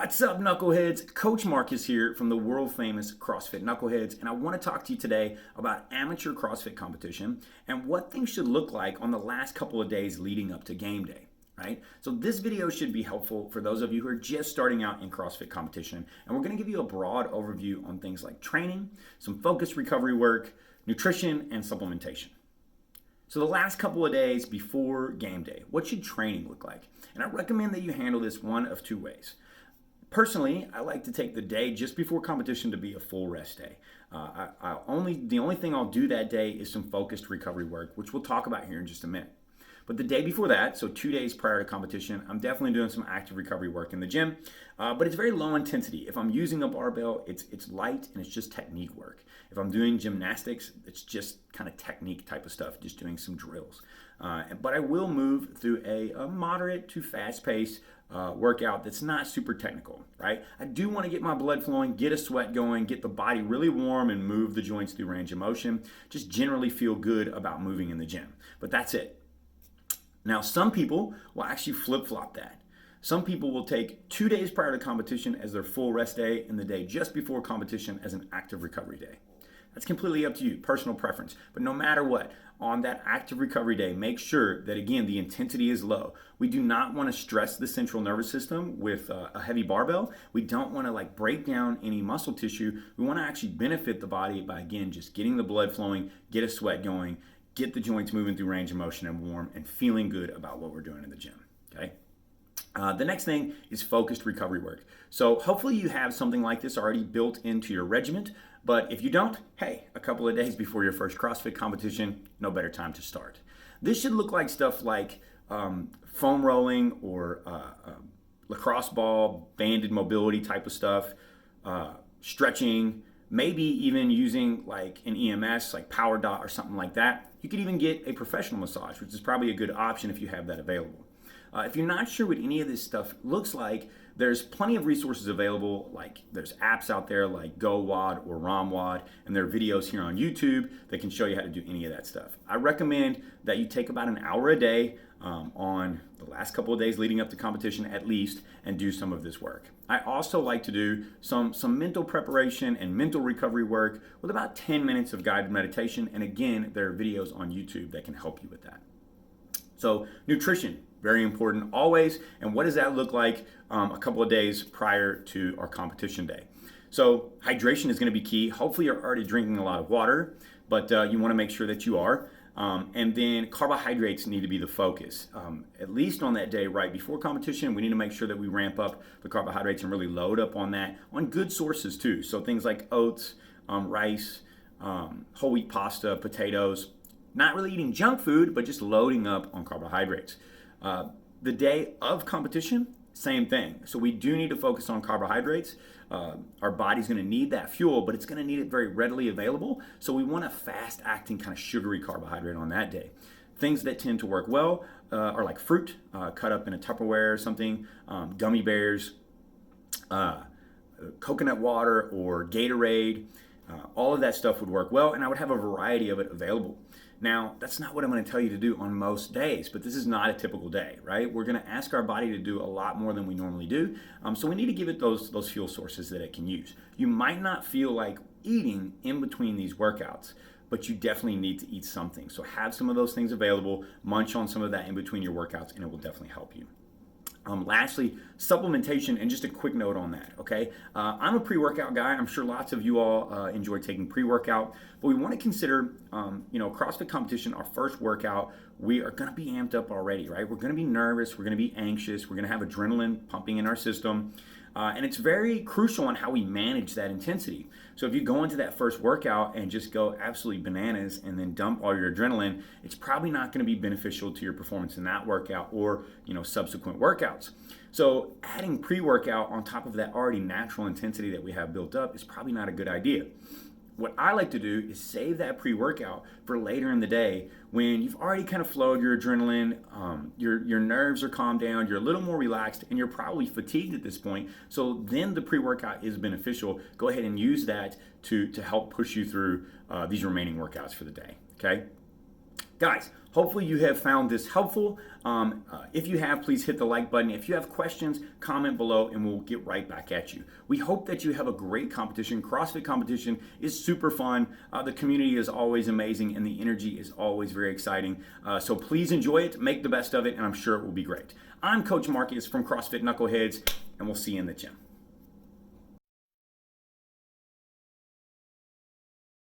What's up, Knuckleheads? Coach Marcus here from the world famous CrossFit Knuckleheads, and I want to talk to you today about amateur CrossFit competition and what things should look like on the last couple of days leading up to game day, right? So this video should be helpful for those of you who are just starting out in CrossFit competition, and we're going to give you a broad overview on things like training, some focused recovery work, nutrition, and supplementation. So the last couple of days before game day, what should training look like? And I recommend that you handle this one of two ways. Personally, I like to take the day just before competition to be a full rest day. The only thing I'll do that day is some focused recovery work, which we'll talk about here in just a minute. But the day before that, so 2 days prior to competition, I'm definitely doing some active recovery work in the gym, but it's very low intensity. If I'm using a barbell, it's light and it's just technique work. If I'm doing gymnastics, it's just kind of technique type of stuff, just doing some drills. But I will move through a moderate to fast pace workout that's not super technical, right? I do want to get my blood flowing, get a sweat going, get the body really warm and move the joints through range of motion. Just generally feel good about moving in the gym, but that's it. Now, some people will actually flip-flop that. Some people will take 2 days prior to competition as their full rest day and the day just before competition as an active recovery day. That's completely up to you, personal preference. But no matter what, on that active recovery day, make sure that, again, the intensity is low. We do not want to stress the central nervous system with a heavy barbell. We don't want to break down any muscle tissue. We want to actually benefit the body by, again, just getting the blood flowing, get a sweat going, get the joints moving through range of motion and warm and feeling good about what we're doing in the gym, okay? The next thing is focused recovery work. So hopefully you have something like this already built into your regiment, but if you don't, hey, a couple of days before your first CrossFit competition, no better time to start. This should look like stuff like foam rolling or lacrosse ball, banded mobility type of stuff, stretching, maybe even using like an EMS, like Power Dot or something like that. You could even get a professional massage, which is probably a good option if you have that available. If you're not sure what any of this stuff looks like, there's plenty of resources available. Like there's apps out there like GoWOD or ROMWOD, and there are videos here on YouTube that can show you how to do any of that stuff. I recommend that you take about an hour a day on the last couple of days leading up to competition at least and do some of this work. I also like to do some mental preparation and mental recovery work with about 10 minutes of guided meditation. And again, there are videos on YouTube that can help you with that. So nutrition, very important always. And what does that look like a couple of days prior to our competition day? So hydration is going to be key. Hopefully you're already drinking a lot of water, but you want to make sure that you are. And then carbohydrates need to be the focus. At least on that day right before competition, we need to make sure that we ramp up the carbohydrates and really load up on that, on good sources too. So things like oats, rice, whole wheat pasta, potatoes. Not really eating junk food, but just loading up on carbohydrates. The day of competition, same thing. So we do need to focus on carbohydrates. Our body's going to need that fuel, but it's going to need it very readily available. So we want a fast-acting kind of sugary carbohydrate on that day. Things that tend to work well are like fruit, cut up in a Tupperware or something, gummy bears, coconut water or Gatorade. All of that stuff would work well, and I would have a variety of it available. Now, that's not what I'm going to tell you to do on most days, but this is not a typical day, right? We're going to ask our body to do a lot more than we normally do, so we need to give it those fuel sources that it can use. You might not feel like eating in between these workouts, but you definitely need to eat something. So have some of those things available, munch on some of that in between your workouts, and it will definitely help you. Lastly, supplementation, and just a quick note on that, okay? I'm a pre-workout guy. I'm sure lots of you all enjoy taking pre-workout, but we want to consider, CrossFit competition, our first workout, we are going to be amped up already, right? We're going to be nervous. We're going to be anxious. We're going to have adrenaline pumping in our system. And it's very crucial on how we manage that intensity. So if you go into that first workout and just go absolutely bananas and then dump all your adrenaline, it's probably not going to be beneficial to your performance in that workout or, subsequent workouts. So adding pre-workout on top of that already natural intensity that we have built up is probably not a good idea. What I like to do is save that pre-workout for later in the day when you've already kind of flowed your adrenaline, your nerves are calmed down, you're a little more relaxed, and you're probably fatigued at this point. So then the pre-workout is beneficial. Go ahead and use that to help push you through these remaining workouts for the day, okay? Guys, hopefully you have found this helpful. If you have, please hit the like button. If you have questions, comment below and we'll get right back at you. We hope that you have a great competition. CrossFit competition is super fun. The community is always amazing and the energy is always very exciting. So please enjoy it, make the best of it, and I'm sure it will be great. I'm Coach Marcus from CrossFit Knuckleheads, and we'll see you in the gym.